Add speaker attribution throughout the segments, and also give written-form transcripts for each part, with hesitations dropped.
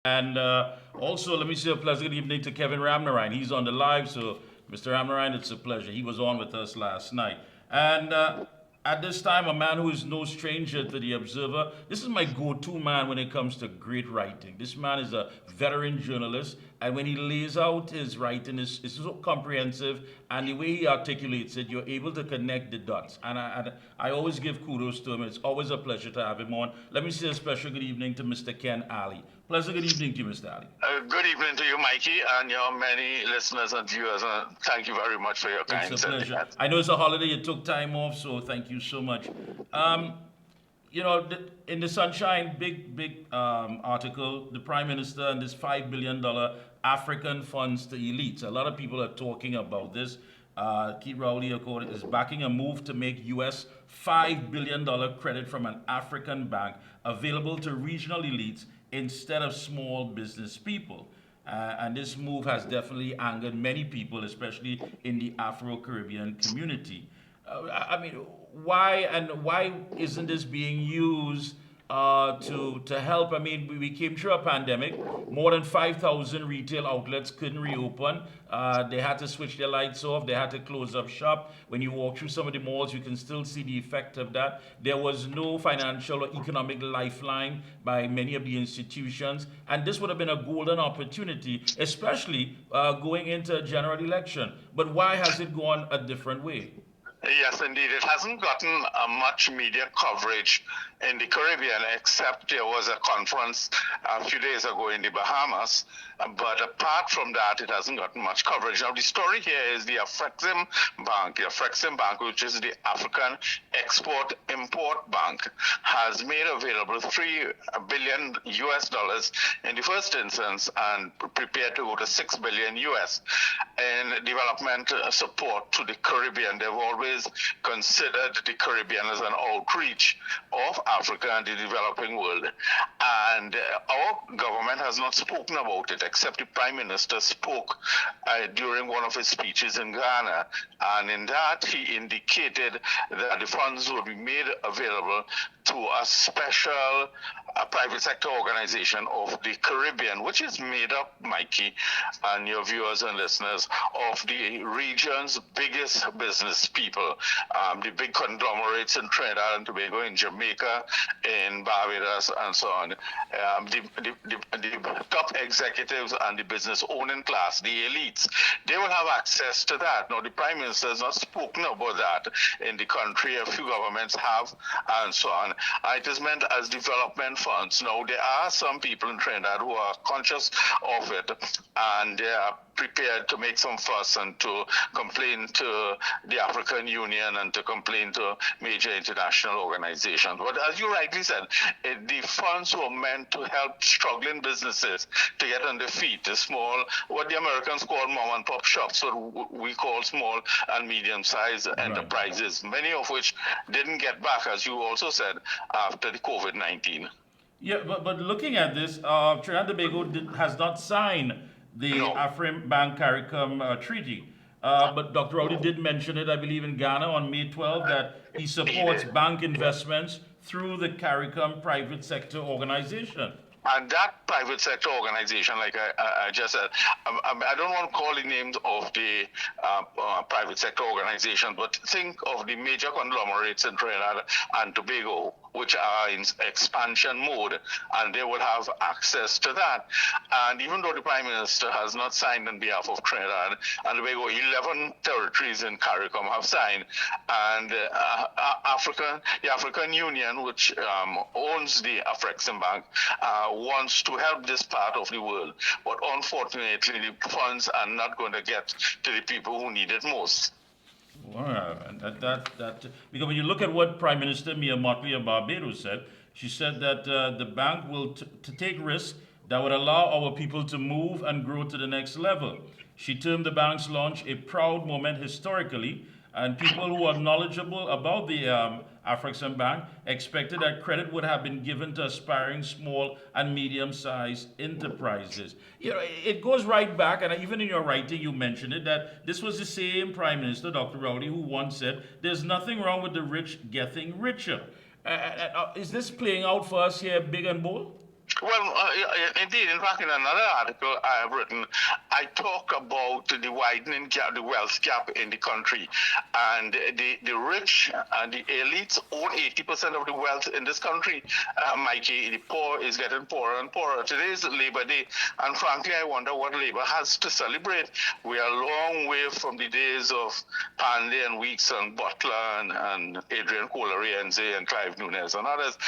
Speaker 1: And also, let me say a pleasant good evening to Kevin Ramnarine. He's on the live, so Mr. Ramnarine, it's a pleasure. He was on with us last night. And at this time, a man who is no stranger to the Observer. This is my go-to man when it comes to great writing. This man is a veteran journalist, and when he lays out his writing, is so comprehensive, and the way he articulates it, you're able to connect the dots. And I always give kudos to him. It's always a pleasure to have him on. Let me say a special good evening to Mr. Ken Ali. Pleasant good evening to you, Mr. Ali.
Speaker 2: Good evening to you, Mikey, and your many listeners and viewers. Thank you very much for your kind
Speaker 1: It's a pleasure.
Speaker 2: sentiments.
Speaker 1: I know it's a holiday, you took time off, so thank you so much. Um, in the Sunshine, big article, the Prime Minister and this $5 billion African funds to elites. A lot of people are talking about this. Keith Rowley is backing a move to make US $5 billion credit from an African bank available to regional elites instead of small business people. And this move has definitely angered many people, especially in the Afro-Caribbean community. I mean, why isn't this being used to help? I mean, we came through a pandemic. More than 5,000 retail outlets couldn't reopen. They had to switch their lights off. They had to close up shop. When you walk through some of the malls, you can still see the effect of that. There was no financial or economic lifeline by many of the institutions, and this would have been a golden opportunity, especially going into a general election. But why has it gone a different way?
Speaker 2: Yes, indeed. It hasn't gotten much media coverage in the Caribbean, except there was a conference a few days ago in the Bahamas. But apart from that, it hasn't gotten much coverage. Now, the story here is the Afrexim Bank, which is the African Export-Import Bank, has made available $3 billion US dollars in the first instance and prepared to go to $6 billion US in development support to the Caribbean. They've always considered the Caribbean as an outreach of Africa and the developing world. And our government has not spoken about it, except the Prime Minister spoke during one of his speeches in Ghana. And in that, he indicated that the funds would be made available to a special private sector organization of the Caribbean, which is made up, Mikey, and your viewers and listeners, of the region's biggest business people, the big conglomerates in Trinidad and Tobago, in Jamaica, in Barbados, and so on. The top executives and the business owning class, the elites, they will have access to that. Now, the Prime Minister has not spoken about that in the country. A few governments have, and so on. It is meant as development funds. Now, there are some people in Trinidad who are conscious of it, and they are prepared to make some fuss and to complain to the African Union and to complain to major international organizations. But as you rightly said, the funds were meant to help struggling businesses to get on their feet, the small, what the Americans call mom and pop shops, what we call small and medium-sized enterprises, many of which didn't get back, as you also said, after the COVID-19.
Speaker 1: Yeah, but looking at this, Trinidad and Tobago has not signed the
Speaker 2: No.
Speaker 1: Afrim Bank CARICOM treaty. But Dr. Rowley did mention it, I believe, in Ghana on May 12th, that he supports bank investments through the CARICOM private sector organization.
Speaker 2: And that private sector organization, like I just said, I don't want to call the names of the private sector organizations, but think of the major conglomerates in Trinidad and Tobago, which are in expansion mode, and they will have access to that. And even though the Prime Minister has not signed on behalf of Trinidad and Tobago, 11 territories in CARICOM have signed, and the African Union, which owns the Afrexim Bank, wants to help this part of the world. But unfortunately, the funds are not going to get to the people who need it most.
Speaker 1: Wow, and because when you look at what Prime Minister Mia Mottley of Barbados said, she said that the bank will to take risks that would allow our people to move and grow to the next level. She termed the bank's launch a proud moment historically, and people who are knowledgeable about the Afrexim Bank expected that credit would have been given to aspiring small and medium-sized enterprises. You know, it goes right back, and even in your writing you mentioned it, that this was the same Prime Minister, Dr. Rowley, who once said, there's nothing wrong with the rich getting richer. Is this playing out for us here big and bold?
Speaker 2: Well, indeed. In fact, in another article I have written, I talk about the widening gap, the wealth gap in the country, and the rich and the elites own 80% of the wealth in this country. Mikey, the poor is getting poorer and poorer. Today is Labor Day, and frankly, I wonder what Labor has to celebrate. We are a long way from the days of Panley and Weeks and Butler and Adrian Colariense and Clive Nunes and others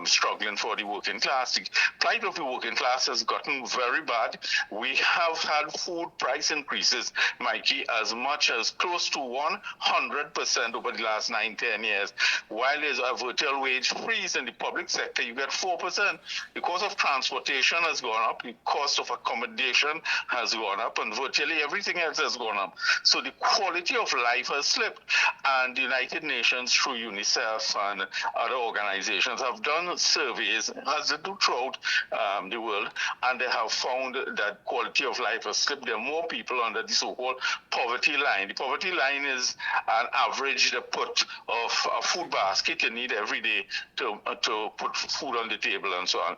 Speaker 2: struggling for the working class. The plight of the working class has gotten very bad. We have had food price increases, Mikey, as much as close to 100% over the last 9-10 years. While there's a virtual wage freeze in the public sector, you get 4%. The cost of transportation has gone up, the cost of accommodation has gone up, and virtually everything else has gone up. So the quality of life has slipped. And the United Nations, through UNICEF and other organizations, have done surveys, as they do throughout the world, and they have found that quality of life has slipped. There are more people under the so-called poverty line. The poverty line is an average put of a food basket you need every day to put food on the table and so on.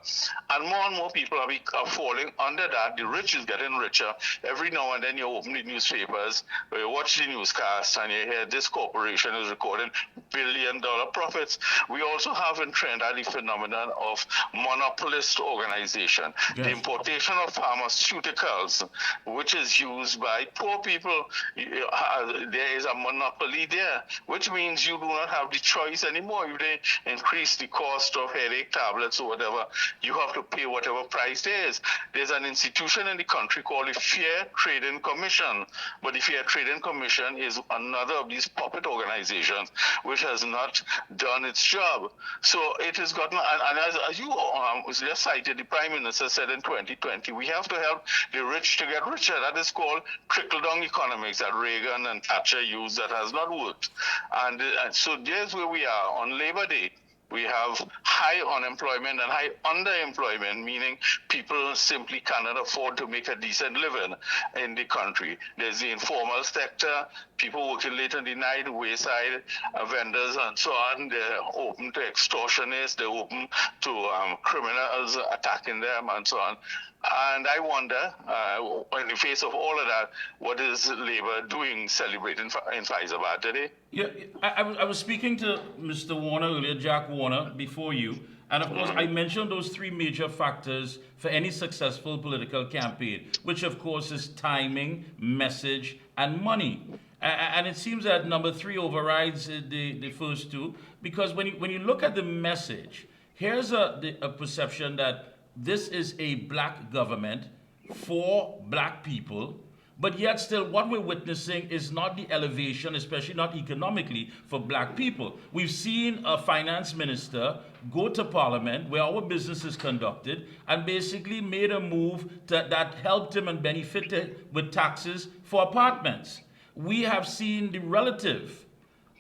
Speaker 2: And more people are falling under that. The rich is getting richer. Every now and then you open the newspapers, or you watch the newscast, and you hear this corporation is recording billion-dollar profits. We also have in Trinidad the phenomenon of monopolist organization.
Speaker 1: Yes.
Speaker 2: The importation of pharmaceuticals, which is used by poor people. There is a monopoly there, which means you do not have the choice anymore. If they increase the cost of headache tablets or whatever, you have to pay whatever price there is. There's an institution in the country called the Fair Trading Commission, but the Fair Trading Commission is another of these puppet organizations which has not done its job. So it has gotten, and as you just cited, the Prime Minister said in 2020, we have to help the rich to get richer. That is called trickle-down economics that Reagan and Thatcher used, that has not worked. And so there's where we are on Labor Day. We have high unemployment and high underemployment, meaning people simply cannot afford to make a decent living in the country. There's the informal sector, people working late in the night, wayside vendors and so on. They're open to extortionists, they're open to criminals attacking them and so on. And I wonder, in the face of all of that, what is Labour doing celebrating in Fyzabad today?
Speaker 1: Yeah, I was speaking to Mr. Warner earlier, Jack Warner, before you, and of course I mentioned those three major factors for any successful political campaign, which of course is timing, message, and money. And it seems that number three overrides the first two, because when you look at the message, here's a perception that this is a black government for black people, but yet still what we're witnessing is not the elevation, especially not economically, for black people. We've seen a finance minister go to parliament where our business is conducted and basically made a move that helped him and benefited with taxes for apartments. We have seen the relative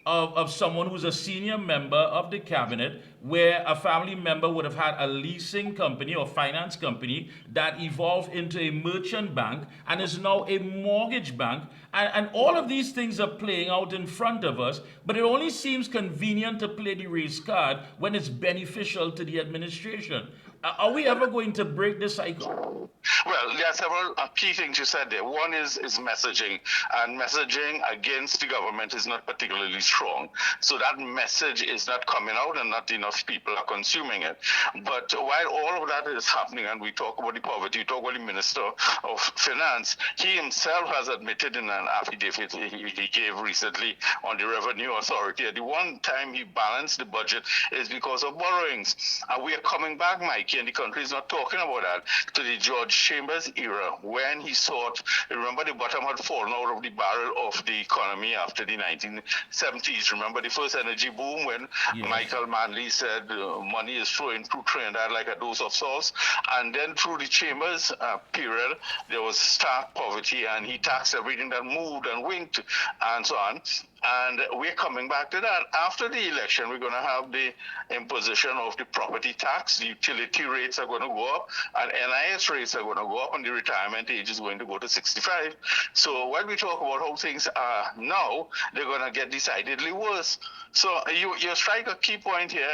Speaker 1: of someone who's a senior member of the cabinet, where a family member would have had a leasing company or finance company that evolved into a merchant bank and is now a mortgage bank. And all of these things are playing out in front of us, but it only seems convenient to play the race card when it's beneficial to the administration. Are we ever going to break the cycle?
Speaker 2: Well, there are several key things you said there. One is messaging, and messaging against the government is not particularly strong. So that message is not coming out, and not enough people are consuming it. But while all of that is happening, and we talk about the poverty, we talk about the Minister of Finance, he himself has admitted in an affidavit he gave recently on the Revenue Authority that the one time he balanced the budget is because of borrowings. And we are coming back, Mikey, and the country is not talking about that, to the George Chambers era, when he sought, remember, the bottom had fallen out of the barrel of the economy after the 1970s. Remember the first energy boom when Michael Manley said money is flowing through Trinidad like a dose of sauce. And then through the Chambers period, there was stark poverty, and he taxed everything that moved and winked and so on. And we're coming back to that. After the election, we're going to have the imposition of the property tax. The utility rates are going to go up, and NIS rates are going to go up, and the retirement age is going to go to 65. So when we talk about how things are now, they're going to get decidedly worse. So you strike a key point here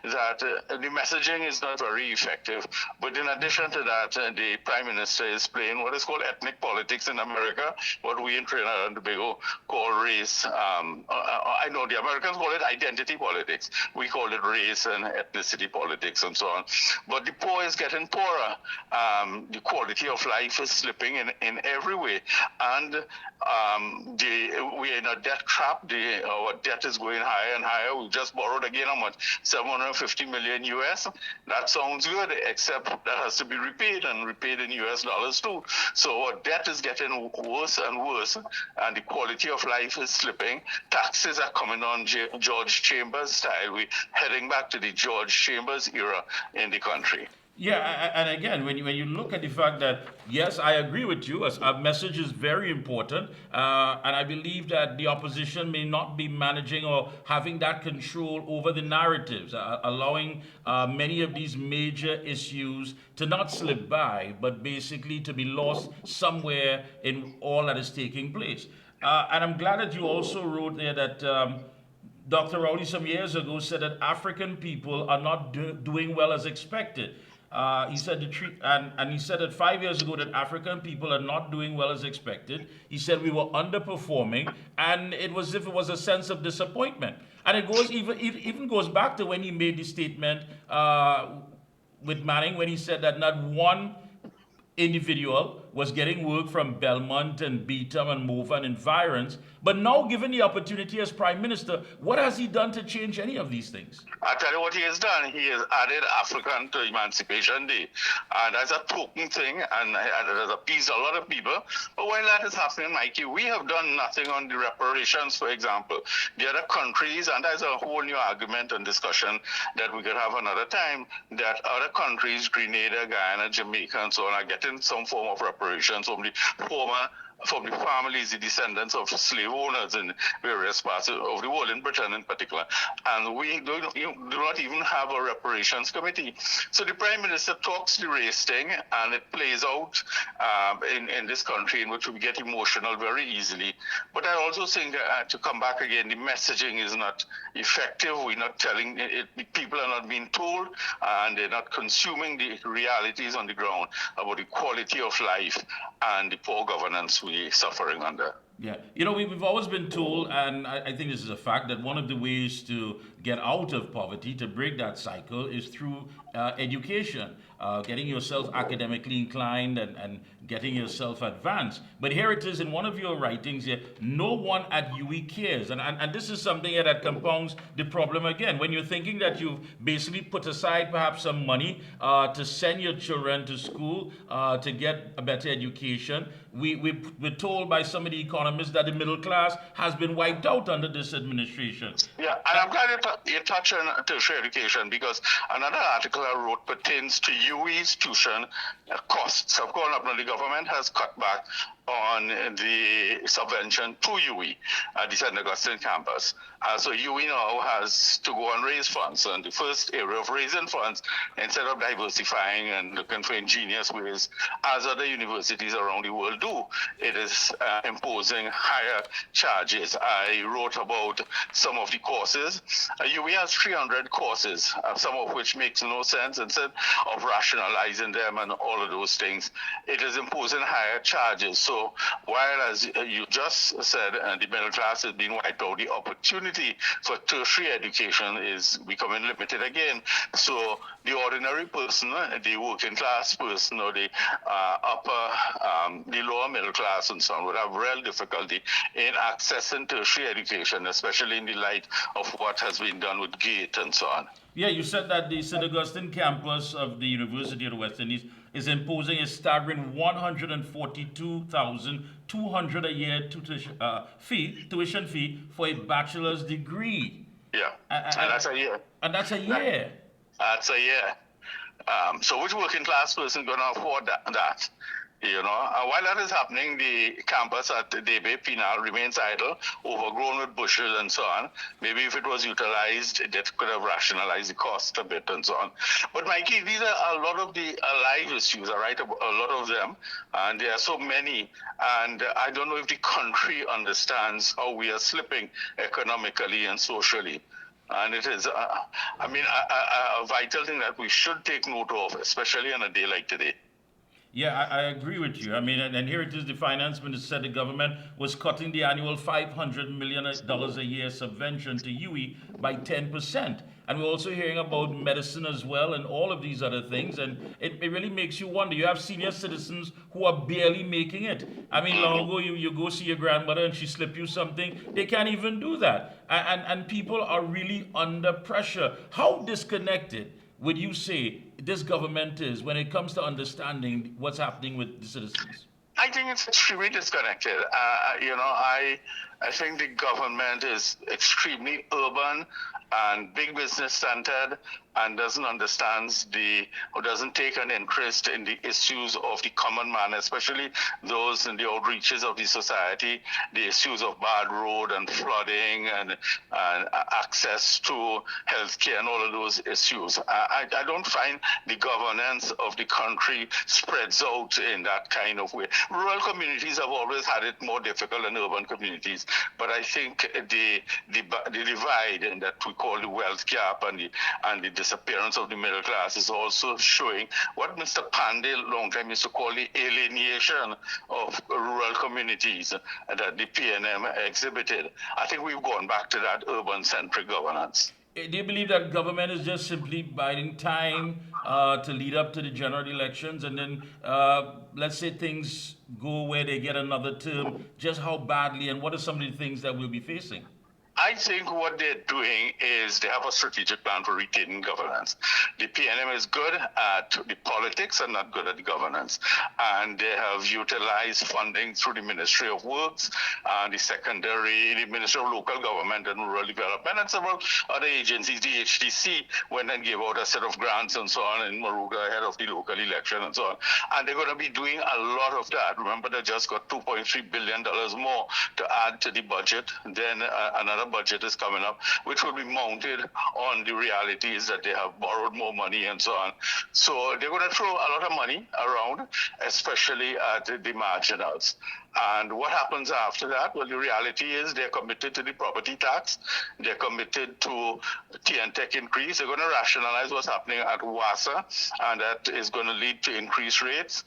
Speaker 2: that the messaging is not very effective. But in addition to that, the Prime Minister is playing what is called ethnic politics in America, what we in Trinidad and Tobago call race. I know the Americans call it identity politics. We call it race and ethnicity politics and so on. But the poor is getting poorer. The quality of life is slipping in every way. And we're in a debt trap. Our debt is going higher and higher. We just borrowed again how much? 750 million US. That sounds good, except that has to be repaid and repaid in US dollars too. So our debt is getting worse and worse, and the quality of life is slipping. Taxes are coming on George Chambers style. We're heading back to the George Chambers era in the country.
Speaker 1: Yeah, and again, when you look at the fact that, yes, I agree with you, as a message is very important, and I believe that the opposition may not be managing or having that control over the narratives, allowing many of these major issues to not slip by, but basically to be lost somewhere in all that is taking place. And I'm glad that you also wrote there that Dr. Rowley some years ago said that African people are not doing well as expected. He said and he said that 5 years ago that African people are not doing well as expected. He said we were underperforming, and it was as if it was a sense of disappointment. And it goes even goes back to when he made the statement with Manning, when he said that not one individual was getting work from Belmont and Beetham and Mova and Environs, but now given the opportunity as Prime Minister, what has he done to change any of these things?
Speaker 2: I tell you what he has done. He has added African to Emancipation Day. And that's a token thing, and it has appeased a lot of people. But while that is happening, Mikey, we have done nothing on the reparations, for example. The other countries, and that's a whole new argument and discussion that we could have another time, that other countries, Grenada, Guyana, Jamaica, and so on, are getting some form of reparations from the families, the descendants of slave owners in various parts of the world, in Britain in particular. And we do not even have a reparations committee. So the Prime Minister talks the race thing, and it plays out in this country in which we get emotional very easily. But I also think, to come back again, the messaging is not effective. We're not telling it, people are not being told, and they're not consuming the realities on the ground about the quality of life and the poor governance we're suffering under.
Speaker 1: Yeah, we've always been told, and I think this is a fact, that one of the ways to get out of poverty, to break that cycle, is through education, getting yourself academically inclined and getting yourself advanced. But here it is in one of your writings here, no one at UE cares. And this is something here that compounds the problem again. When you're thinking that you've basically put aside perhaps some money to send your children to school, to get a better education, we're told by some of the economists that the middle class has been wiped out under this administration.
Speaker 2: Yeah, and I'm glad you touch on tertiary education, because another article I wrote pertains to UE's tuition costs have gone up. Now, the government has cut back on the subvention to UE at the St. Augustine campus. So UE now has to go and raise funds. And the first area of raising funds, instead of diversifying and looking for ingenious ways, as other universities around the world do, it is imposing higher charges. I wrote about some of the courses. UE has 300 courses, some of which makes no sense. Instead of rationalizing them and all of those things, it is imposing higher charges. So while, as you just said, the middle class is being wiped out, the opportunity for tertiary education is becoming limited again. So the ordinary person, the working class person, or the the lower middle class and so on, would have real difficulty in accessing tertiary education, especially in the light of what has been done with GATE and so on.
Speaker 1: Yeah, you said that the St. Augustine campus of the University of the West Indies is imposing a staggering $142,200 a year tuition fee for a bachelor's degree.
Speaker 2: Yeah, and that's a year.
Speaker 1: And that's a year.
Speaker 2: That's a year. So which working class person is going to afford that? While that is happening, the campus at Debe Pinal remains idle, overgrown with bushes and so on. Maybe if it was utilized, it could have rationalized the cost a bit and so on. But Mikey, these are a lot of the live issues, all right? A lot of them, and there are so many. And I don't know if the country understands how we are slipping economically and socially. And it is, a vital thing that we should take note of, especially on a day like today.
Speaker 1: Yeah, I agree with you. I mean, and here it is, the finance minister said the government was cutting the annual $500 million a year subvention to UE by 10%. And we're also hearing about medicine as well and all of these other things. And it really makes you wonder. You have senior citizens who are barely making it. I mean, long ago, you go see your grandmother and she slip you something. They can't even do that. And people are really under pressure. How disconnected would you say this government is when it comes to understanding what's happening with the citizens?
Speaker 2: I think it's extremely disconnected. I think the government is extremely urban and big business centered and doesn't take an interest in the issues of the common man, especially those in the outreaches of the society, the issues of bad road and flooding and access to healthcare and all of those issues. I don't find the governance of the country spreads out in that kind of way. Rural communities have always had it more difficult than urban communities, but I think the divide in that we call the wealth gap and the disappearance of the middle class is also showing what Mr. Pandey long time used to call the alienation of rural communities that the PNM exhibited. I think we've gone back to that urban-centric governance.
Speaker 1: Do you believe that government is just simply biding time to lead up to the general elections, and then let's say things go where they get another term? Just how badly, and what are some of the things that we'll be facing?
Speaker 2: I think what they're doing is they have a strategic plan for retaining governance. The PNM is good at the politics and not good at the governance. And they have utilized funding through the Ministry of Works, the Ministry of Local Government and Rural Development, and several other agencies. The HTC went and gave out a set of grants and so on in Maruga ahead of the local election and so on. And they're going to be doing a lot of that. Remember, they just got $2.3 billion more to add to the budget. Then another budget is coming up, which will be mounted on the realities that they have borrowed more money and so on. So they're going to throw a lot of money around, especially at the marginals. And what happens after that? Well, the reality is they're committed to the property tax. They're committed to TNTech increase. They're going to rationalize what's happening at WASA, and that is going to lead to increased rates.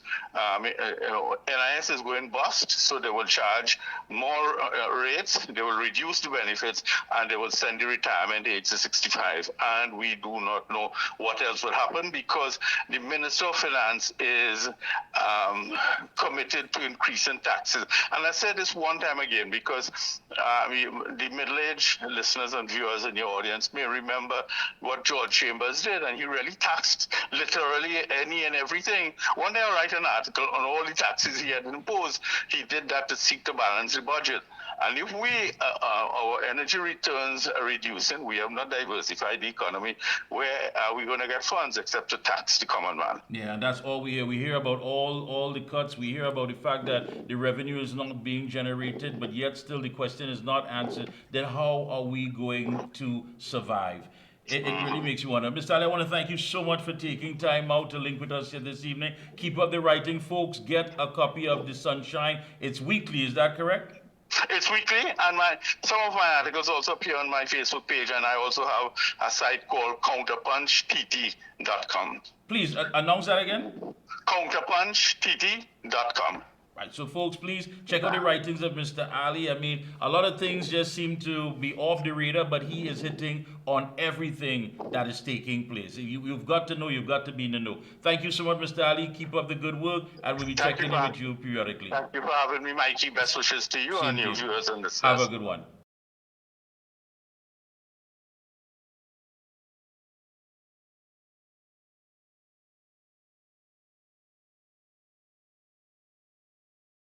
Speaker 2: NIS is going bust, so they will charge more rates. They will reduce the benefits, and they will send the retirement age to 65. And we do not know what else will happen because the Minister of Finance is committed to increasing taxes. And I said this one time again because the middle-aged listeners and viewers in your audience may remember what George Chambers did, and he really taxed literally any and everything. One day I write an article on all the taxes he had imposed. He did that to seek to balance the budget. And if our energy returns are reducing, we have not diversified the economy, where are we going to get funds except to tax the common man?
Speaker 1: Yeah, and that's all we hear. We hear about all the cuts. We hear about the fact that the revenue is not being generated, but yet still the question is not answered. Then how are we going to survive? It really makes you wonder. Mr. Ali, I want to thank you so much for taking time out to link with us here this evening. Keep up the writing, folks. Get a copy of The Sunshine. It's weekly, is that correct?
Speaker 2: It's weekly, and some of my articles also appear on my Facebook page, and I also have a site called counterpunchtt.com.
Speaker 1: Please, announce that again.
Speaker 2: counterpunchtt.com.
Speaker 1: Right, so folks, please check out the writings of Mr. Ali. I mean, a lot of things just seem to be off the radar, but he is hitting on everything that is taking place. You've got to know, you've got to be in the know. Thank you so much, Mr. Ali. Keep up the good work, and we'll be checking in with you periodically.
Speaker 2: Thank you for having me, Mikey. Best wishes to you and your viewers and listeners.
Speaker 1: Have a good one.